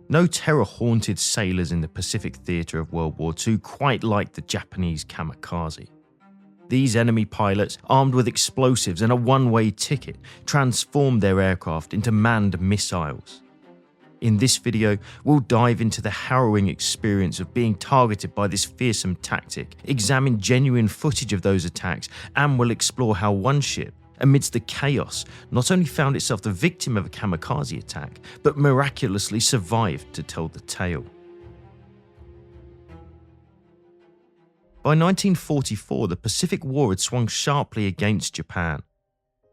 No terror haunted sailors in the Pacific theatre of World War II quite like the Japanese kamikaze. These enemy pilots, armed with explosives and a one-way ticket, transformed their aircraft into manned missiles. In this video, we'll dive into the harrowing experience of being targeted by this fearsome tactic, examine genuine footage of those attacks, and we'll explore how one ship, amidst the chaos, not only found itself the victim of a kamikaze attack, but miraculously survived to tell the tale. By 1944, the Pacific War had swung sharply against Japan.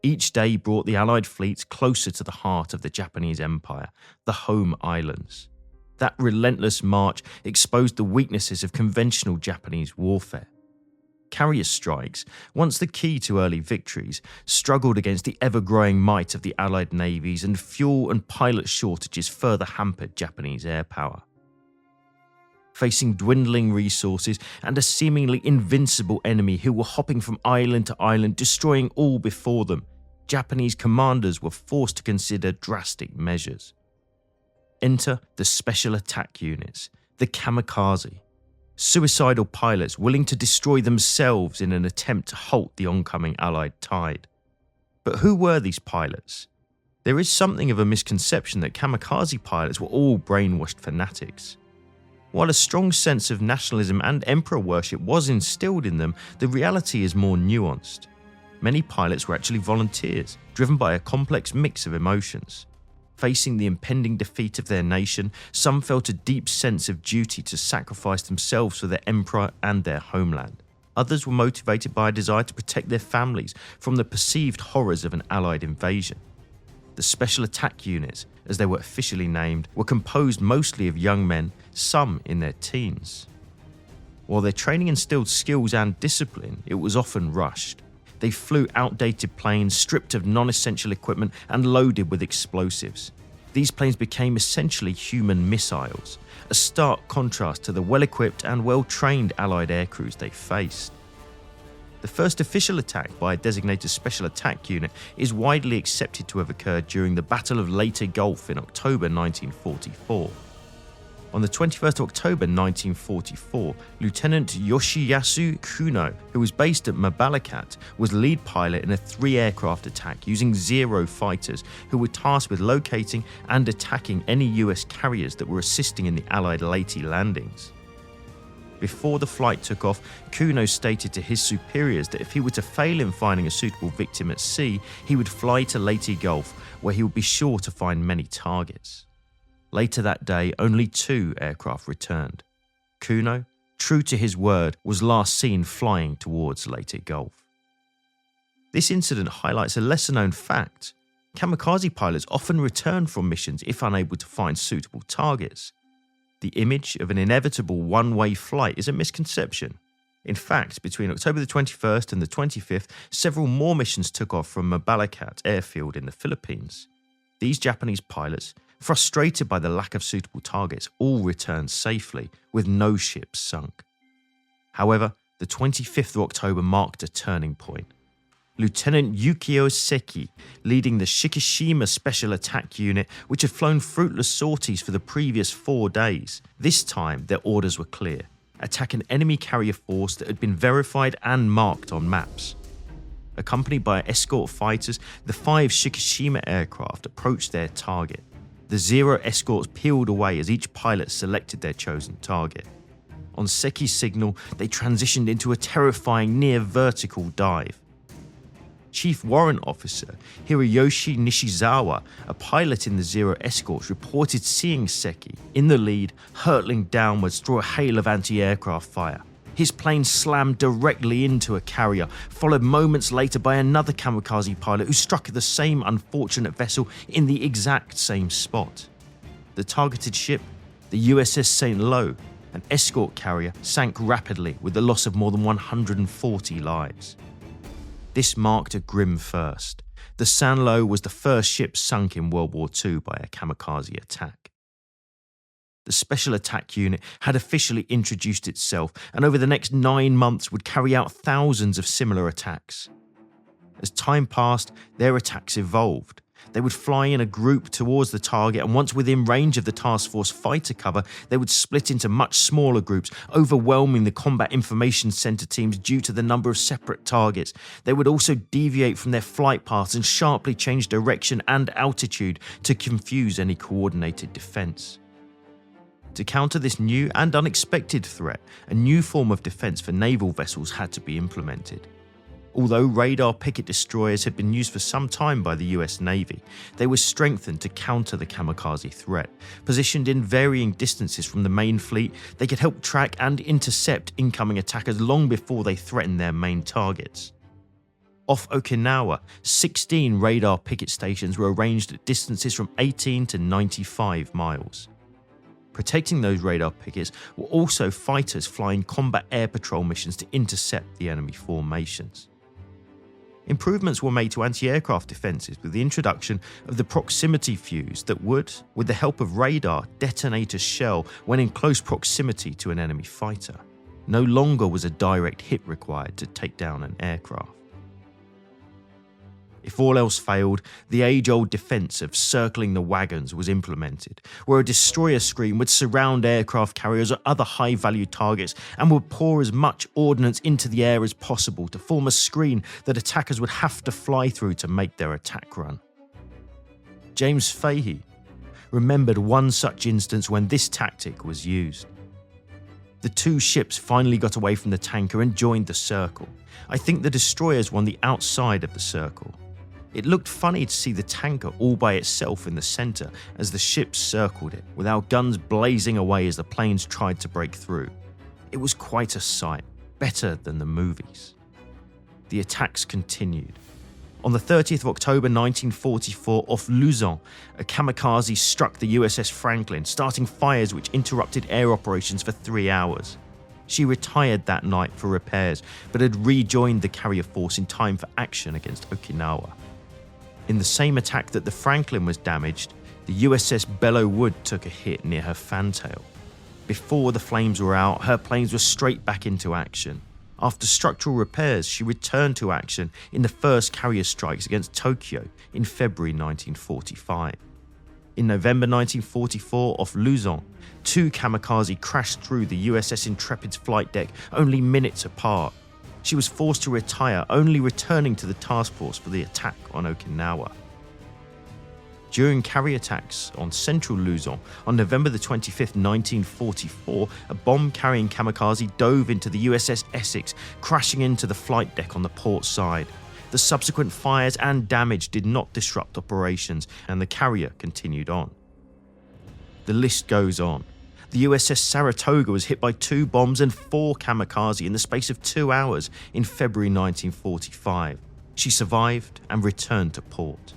Each day brought the Allied fleets closer to the heart of the Japanese Empire, the home islands. That relentless march exposed the weaknesses of conventional Japanese warfare. Carrier strikes, once the key to early victories, struggled against the ever-growing might of the Allied navies, and fuel and pilot shortages further hampered Japanese air power. Facing dwindling resources and a seemingly invincible enemy who were hopping from island to island, destroying all before them, Japanese commanders were forced to consider drastic measures. Enter the special attack units, the kamikaze, suicidal pilots willing to destroy themselves in an attempt to halt the oncoming Allied tide. But who were these pilots? There is something of a misconception that kamikaze pilots were all brainwashed fanatics. While a strong sense of nationalism and emperor worship was instilled in them, the reality is more nuanced. Many pilots were actually volunteers, driven by a complex mix of emotions. Facing the impending defeat of their nation, some felt a deep sense of duty to sacrifice themselves for their emperor and their homeland. Others were motivated by a desire to protect their families from the perceived horrors of an Allied invasion. The Special Attack Units, as they were officially named, were composed mostly of young men, some in their teens. While their training instilled skills and discipline, it was often rushed. They flew outdated planes, stripped of non-essential equipment and loaded with explosives. These planes became essentially human missiles, a stark contrast to the well-equipped and well-trained Allied aircrews they faced. The first official attack by a designated Special Attack Unit is widely accepted to have occurred during the Battle of Leyte Gulf in October 1944. On the 21st of October 1944, Lieutenant Yoshiyasu Kuno, who was based at Mabalacat, was lead pilot in a 3-aircraft attack using 0 fighters who were tasked with locating and attacking any US carriers that were assisting in the Allied Leyte landings. Before the flight took off, Kuno stated to his superiors that if he were to fail in finding a suitable victim at sea, he would fly to Leyte Gulf, where he would be sure to find many targets. Later that day, only 2 aircraft returned. Kuno, true to his word, was last seen flying towards Leyte Gulf. This incident highlights a lesser-known fact. Kamikaze pilots often return from missions if unable to find suitable targets. The image of an inevitable one-way flight is a misconception. In fact, between October the 21st and the 25th, several more missions took off from Mabalacat airfield in the Philippines. These Japanese pilots, frustrated by the lack of suitable targets, all returned safely, with no ships sunk. However, the 25th of October marked a turning point. Lieutenant Yukio Seki, leading the Shikishima Special Attack Unit, which had flown fruitless sorties for the previous 4 days. This time, their orders were clear: attack an enemy carrier force that had been verified and marked on maps. Accompanied by escort fighters, the 5 Shikishima aircraft approached their target. The 0 escorts peeled away as each pilot selected their chosen target. On Seki's signal, they transitioned into a terrifying near-vertical dive. Chief Warrant Officer Hiroyoshi Nishizawa, a pilot in the 0 escorts, reported seeing Seki, in the lead, hurtling downwards through a hail of anti-aircraft fire. His plane slammed directly into a carrier, followed moments later by another kamikaze pilot who struck the same unfortunate vessel in the exact same spot. The targeted ship, the USS St. Lo, an escort carrier, sank rapidly with the loss of more than 140 lives. This marked a grim first. The St. Lo was the first ship sunk in World War II by a kamikaze attack. The Special Attack Unit had officially introduced itself, and over the next 9 months would carry out thousands of similar attacks. As time passed, their attacks evolved. They would fly in a group towards the target, and once within range of the task force fighter cover, they would split into much smaller groups, overwhelming the combat information center teams due to the number of separate targets. They would also deviate from their flight paths and sharply change direction and altitude to confuse any coordinated defense. To counter this new and unexpected threat, a new form of defense for naval vessels had to be implemented. Although radar picket destroyers had been used for some time by the US Navy, they were strengthened to counter the kamikaze threat. Positioned in varying distances from the main fleet, they could help track and intercept incoming attackers long before they threatened their main targets. Off Okinawa, 16 radar picket stations were arranged at distances from 18 to 95 miles. Protecting those radar pickets were also fighters flying combat air patrol missions to intercept the enemy formations. Improvements were made to anti-aircraft defences with the introduction of the proximity fuse that would, with the help of radar, detonate a shell when in close proximity to an enemy fighter. No longer was a direct hit required to take down an aircraft. If all else failed, the age-old defence of circling the wagons was implemented, where a destroyer screen would surround aircraft carriers or other high-value targets and would pour as much ordnance into the air as possible to form a screen that attackers would have to fly through to make their attack run. James Fahey remembered one such instance when this tactic was used. The two ships finally got away from the tanker and joined the circle. I think the destroyers were on the outside of the circle. It looked funny to see the tanker all by itself in the centre as the ships circled it, with our guns blazing away as the planes tried to break through. It was quite a sight, better than the movies. The attacks continued. On the 30th of October 1944, off Luzon, a kamikaze struck the USS Franklin, starting fires which interrupted air operations for 3 hours. She retired that night for repairs, but had rejoined the carrier force in time for action against Okinawa. In the same attack that the Franklin was damaged, the USS Belleau Wood took a hit near her fantail. Before the flames were out, her planes were straight back into action. After structural repairs, she returned to action in the first carrier strikes against Tokyo in February 1945. In November 1944, off Luzon, 2 kamikaze crashed through the USS Intrepid's flight deck only minutes apart. She was forced to retire, only returning to the task force for the attack on Okinawa. During carrier attacks on central Luzon on November 25, 1944, a bomb-carrying kamikaze dove into the USS Essex, crashing into the flight deck on the port side. The subsequent fires and damage did not disrupt operations, and the carrier continued on. The list goes on. The USS Saratoga was hit by 2 bombs and 4 kamikaze in the space of 2 hours in February 1945. She survived and returned to port.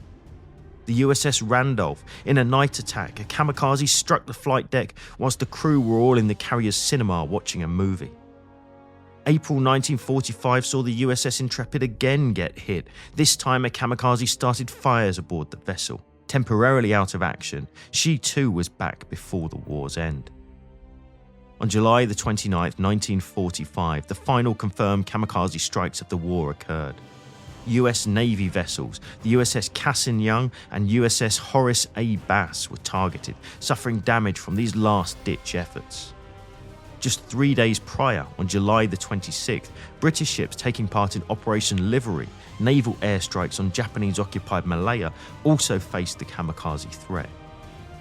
The USS Randolph, in a night attack, a kamikaze struck the flight deck whilst the crew were all in the carrier's cinema watching a movie. April 1945 saw the USS Intrepid again get hit. This time a kamikaze started fires aboard the vessel. Temporarily out of action, she too was back before the war's end. On July 29, 1945, the final confirmed kamikaze strikes of the war occurred. US Navy vessels, the USS Cassin Young and USS Horace A. Bass were targeted, suffering damage from these last-ditch efforts. Just 3 days prior, on July 26th, British ships taking part in Operation Livery, naval airstrikes on Japanese-occupied Malaya, also faced the kamikaze threat.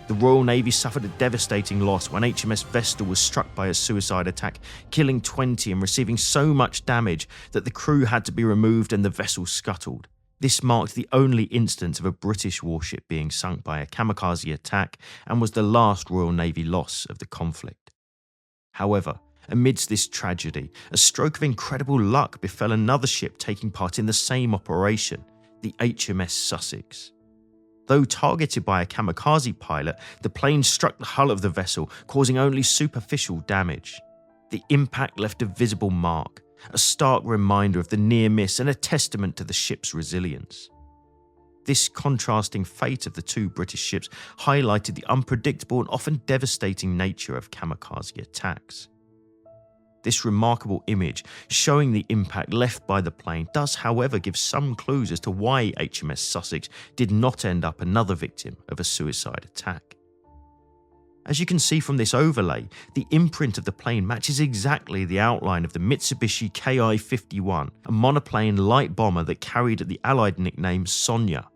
The Royal Navy suffered a devastating loss when HMS Vestal was struck by a suicide attack, killing 20 and receiving so much damage that the crew had to be removed and the vessel scuttled. This marked the only instance of a British warship being sunk by a kamikaze attack and was the last Royal Navy loss of the conflict. However, amidst this tragedy, a stroke of incredible luck befell another ship taking part in the same operation, the HMS Sussex. Though targeted by a kamikaze pilot, the plane struck the hull of the vessel, causing only superficial damage. The impact left a visible mark, a stark reminder of the near miss and a testament to the ship's resilience. This contrasting fate of the 2 British ships highlighted the unpredictable and often devastating nature of kamikaze attacks. This remarkable image showing the impact left by the plane does, however, give some clues as to why HMS Sussex did not end up another victim of a suicide attack. As you can see from this overlay, the imprint of the plane matches exactly the outline of the Mitsubishi Ki-51, a monoplane light bomber that carried the Allied nickname Sonia.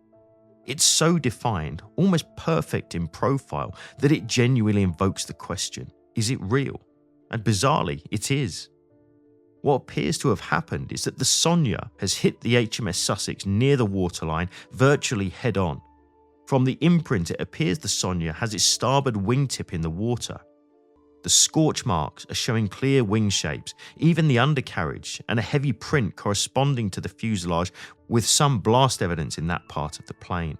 It's so defined, almost perfect in profile, that it genuinely invokes the question, is it real? And bizarrely, it is. What appears to have happened is that the Sonia has hit the HMS Sussex near the waterline, virtually head-on. From the imprint, it appears the Sonia has its starboard wingtip in the water. The scorch marks are showing clear wing shapes, even the undercarriage, and a heavy print corresponding to the fuselage with some blast evidence in that part of the plane.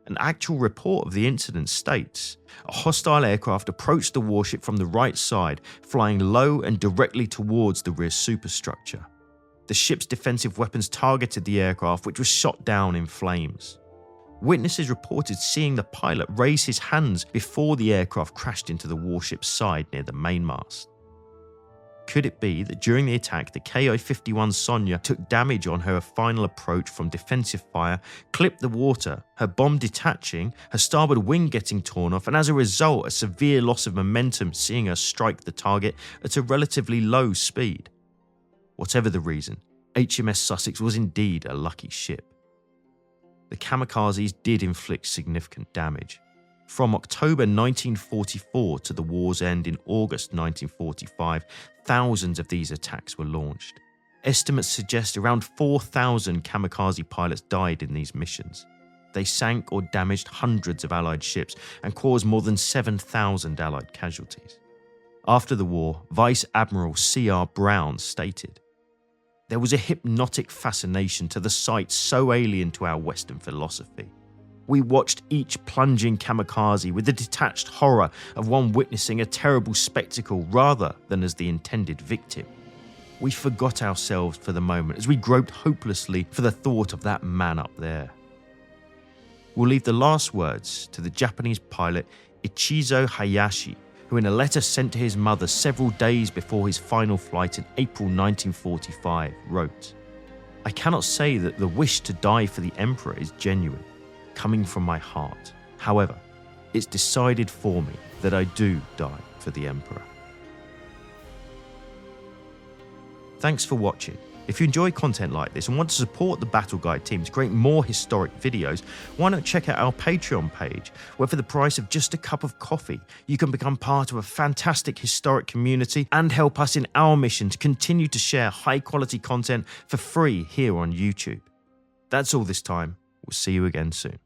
An actual report of the incident states, a hostile aircraft approached the warship from the right side, flying low and directly towards the rear superstructure. The ship's defensive weapons targeted the aircraft, which was shot down in flames. Witnesses reported seeing the pilot raise his hands before the aircraft crashed into the warship's side near the mainmast. Could it be that during the attack, the Ki-51 Sonia took damage on her final approach from defensive fire, clipped the water, her bomb detaching, her starboard wing getting torn off, and as a result, a severe loss of momentum seeing her strike the target at a relatively low speed? Whatever the reason, HMS Sussex was indeed a lucky ship. The kamikazes did inflict significant damage. From October 1944 to the war's end in August 1945, thousands of these attacks were launched. Estimates suggest around 4,000 kamikaze pilots died in these missions. They sank or damaged hundreds of Allied ships and caused more than 7,000 Allied casualties. After the war, Vice Admiral C.R. Brown stated, "There was a hypnotic fascination to the sight so alien to our Western philosophy. We watched each plunging kamikaze with the detached horror of one witnessing a terrible spectacle rather than as the intended victim. We forgot ourselves for the moment as we groped hopelessly for the thought of that man up there." We'll leave the last words to the Japanese pilot Ichizo Hayashi, who in a letter sent to his mother several days before his final flight in April 1945 wrote, "I cannot say that the wish to die for the Emperor is genuine, coming from my heart. However, it's decided for me that I do die for the Emperor." Thanks for watching. If you enjoy content like this and want to support the Battle Guide team to create more historic videos, why not check out our Patreon page, where for the price of just a cup of coffee, you can become part of a fantastic historic community and help us in our mission to continue to share high-quality content for free here on YouTube. That's all this time. We'll see you again soon.